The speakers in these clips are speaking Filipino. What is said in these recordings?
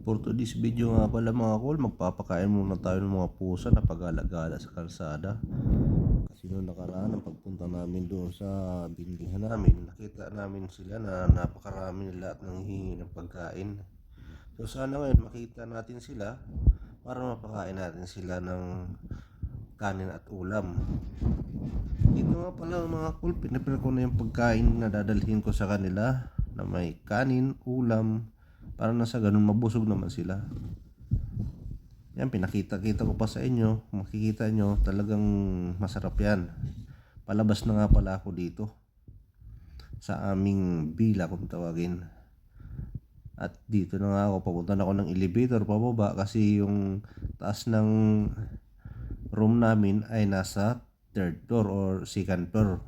For today's video nga pala mga kol, magpapakain muna tayo ng mga pusa na pag-alagala sa kalsada. Kasi noong nakaraan ang pagpunta namin doon sa bindihan namin, nakita namin sila na napakarami nila at nanghihingi ng pagkain. So sana ngayon makita natin sila para mapakain natin sila ng kanin at ulam. Dito nga pala mga kol, pinapil ko na yung pagkain na dadalhin ko sa kanila na may kanin, ulam, para na sa ganun mabusog naman sila. Yan, pinakita-kita ko pa sa inyo. Makikita nyo talagang masarap yan. Palabas na nga pala ako dito sa aming villa kung tawagin. At dito na nga ako, papunta na ako ng elevator pababa kasi yung taas ng room namin ay nasa third floor or second floor.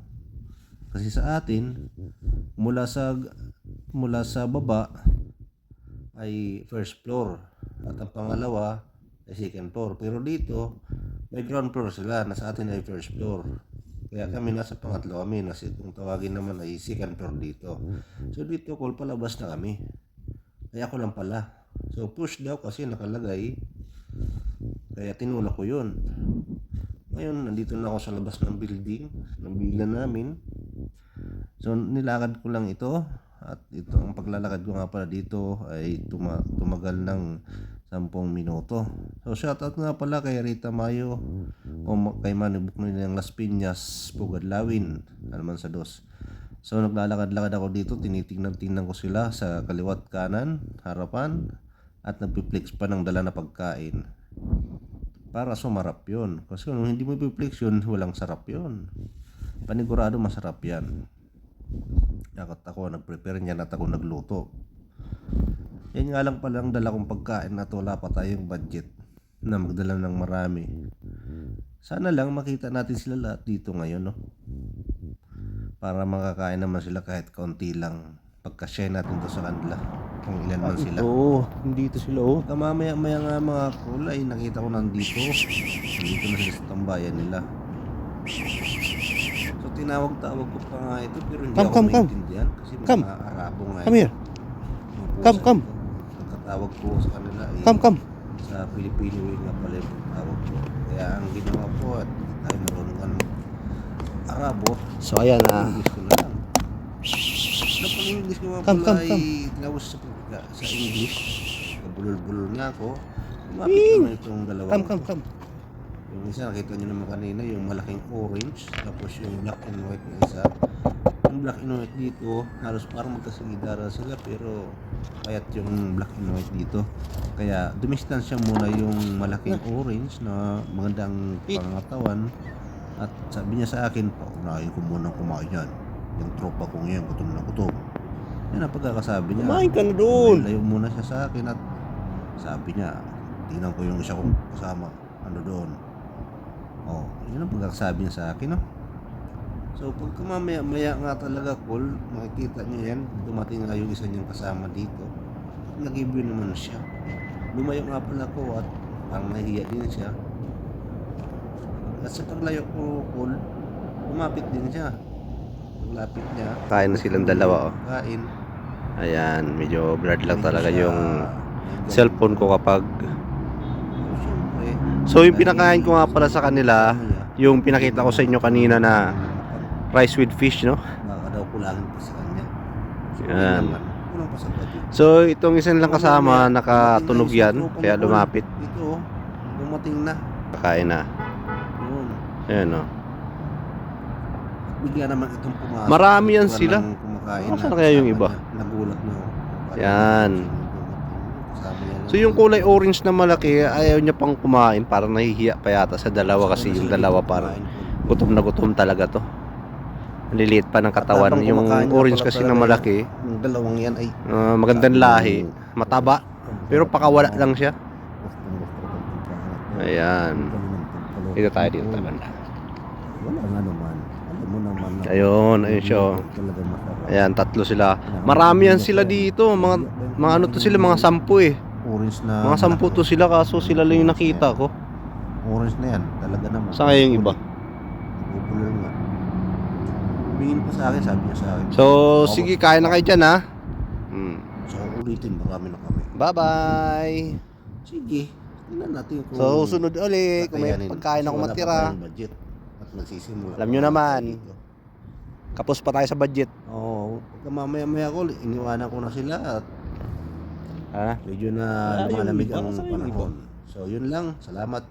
Kasi sa atin mula sa baba ay first floor at ang pangalawa ay second floor, pero dito may ground floor sila, nasa atin ay first floor, kaya kami nasa pangatlo kami, nasa kung tawagin naman ay second floor dito. So dito call palabas na kami, kaya ako lang pala, so push daw kasi nakalagay, kaya tinulak ko yun. Ngayon nandito na ako sa labas ng building ng villa namin, so nilakad ko lang ito. At ito ang paglalakad ko nga pala dito ay tumagal ng 10 minuto. So shoutout nga pala kay Rita Mayo o kay Manny Buknoy ng Las Piñas, Pugadlawin, naman sa dos. So naglalakad-lakad ako dito, tinitingnan ko sila sa kaliwat kanan, harapan, at nagpiplex pa ng dala na pagkain. Para sumarap yun. Kasi kung hindi mo piplex yun, walang sarap yun. Panigurado masarap yan. Ako nag-prepare niyan at ako nagluto. Yan nga lang pala ang dala kong pagkain at wala pa tayong budget na magdala ng marami. Sana lang makita natin sila lahat dito ngayon, no? Para makakain naman sila kahit kaunti lang. Pagka-share natin to sa kanila kung ilan man sila. Oo, nandito sila oh. Kamamaya-maya nga mga kulay, nakita ko nandito. Nandito na sila sa tambayan nila. So tinawag-tawag ko pa nga ito pero hindi ako maintindihan kasi mga Arabo nga ito. Come here. Come. Nagkatawag ko sa kanila Come. sa Filipino way nga pala yung tawag ko. Kaya ang ginawa ko at tayo marunong ng Arabo. So ayan English ko na lang. English ko nga pala ay tinawag sa English. Bulol-bulol nga ako. Lumapit naman itong dalawang Come. Yung isa nakita nyo naman kanina yung malaking orange, tapos yung black and white na isa. Yung black and white dito halos parang magkasigidara sila pero payat yung black and white dito, kaya dumistansya muna yung malaking orange na magandang pangangatawan. At sabi niya sa akin, paunahin ko muna kumain yan, yung tropa kong yan gutom na gutom. Yan ang pagkakasabi niya. Kumain ka na doon. Layo muna siya sa akin at sabi niya, tingnan ko yung isa kong kasama ano doon. Oh, yun ang pagkakasabi niya sa akin, no? So pagka mamaya nga talaga call, makikita niyo yan, dumating nga yung isa niyang kasama dito. Nag-review naman siya. Lumayo nga pala ko at parang nahiya din siya. At sa paglayo ko call, lumapit din siya. Paglapit niya, Kain na silang dalawa oh. kain. Ayan, medyo blurred lang talaga yung cellphone ko kapag. So yung pinakain ko nga pala sa kanila, yung pinakita ko sa inyo kanina na rice with fish, no? Baka daw kulangin pa sa kanya. Yan. Kulang pa sa budget. So itong isang lang kasama, nakatunog yan, kaya lumapit. Ito, dumating na. Kakain na. Yun. Ayan oh. Bigla naman itong pumasok. Marami yan Wala sila. nang kumakain Nasaan na kaya yung kasama iba? niya. Nagulat na ako. Yan. Kasama niya lang. So yung kulay orange na malaki, ayaw niya pang kumain, parang nahihiya pa yata sa dalawa kasi yung dalawa parang gutom na gutom talaga to. Naliliit pa ng katawan. Habang Yung kumakain nga orange pala kasi talaga na malaki, yung dalawang yan ay magandang lahi, mataba, pero pakawala lang siya. Ayan. Dito tayo dito banda. Wala nga naman. Alam mo naman. Ayun siya oh. Talaga masarap. Ayan, tatlo sila. Marami yan sila dito. Mga ano to sila, mga 10 eh. Orange na. Mga 10 to sila, kaso sila lang yung nakita ko. Orange na yan. Talaga naman. Saan kaya yung iba? Bubulol nga. Tumingin pa sa akin, sabi niya sa akin. So, sige, kain na kayo dyan ha. So ulitin, marami na kami. Bye-bye! Sige, tingnan natin kung So, sunod ulit kung may kakayanin. pagkain Kasi ako wala pa matira. tayong budget at nagsisimula. Alam nyo pa naman. tayo dito. Kapos pa tayo sa budget. Oo, pagka mamaya-maya ko, iniwanan ko na sila at Ha? medyo na Ah, yung lumalamig iba, ang saan yung panahon. So, yun lang. Salamat.